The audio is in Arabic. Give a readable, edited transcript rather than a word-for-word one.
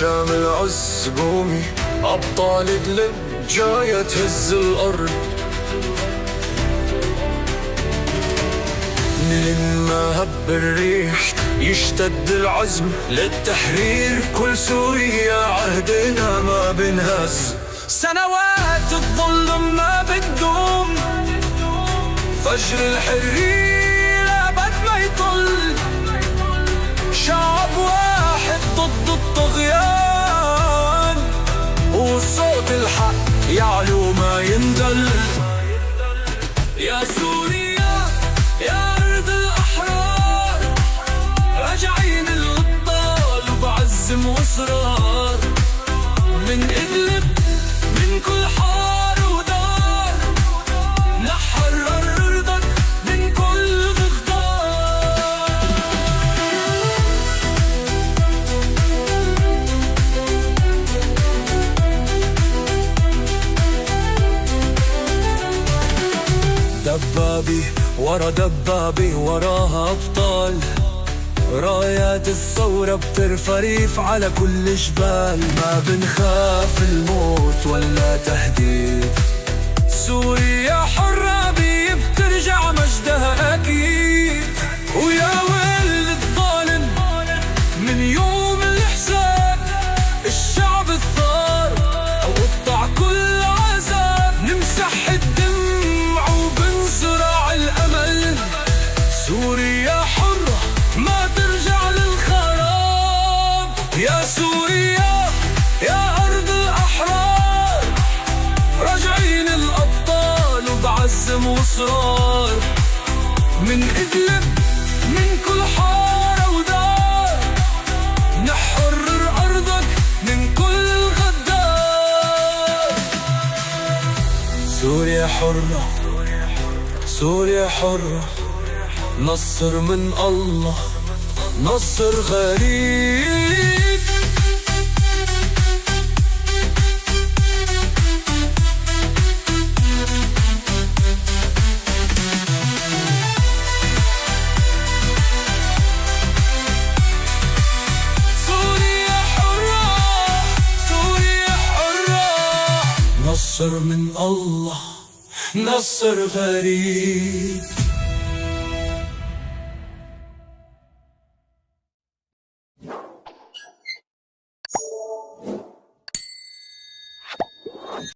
شامل عز قومي، أبطال إدلب جاية تهز الأرض. نلمها بالريح يشتد العزم للتحرير، كل سوريا عهدنا ما بنهز. سنوات الظلم ما بتدوم، فجر الحرية أبد ما يطل. شعب واحد ضد الطغيان، وصوت الحق يعلو ما يندل. يا سوريا يا أرض الأحرار، راجعين الأبطال وبعزم وإصرار. من إدلب من كل حار ودار، نحرر أرضك من كل غدار. دبابي ورا دبابي وراها أبطال، رايات الثورة بترفرف على كل جبال. ما بنخاف الموت ولا تهديد، سوريا حرة بي بترجع مجدها أكيد. ويا ويل الظالم من يوم الحساب، الشعب الثار وقطع كل عذاب. نمسح الدمع وبنزرع الأمل، سوريا حرة ما ترجع للخراب. يا سوريا يا أرض الأحرار، راجعين الأبطال وبعزم وإصرار. من إدلب من كل حارة ودار، نحرر أرضك من كل غدار. سوريا حرة سوريا حرة، نصر من الله نصر غريب. سوريا حرة سوريا حرة، نصر من الله نصر غريب.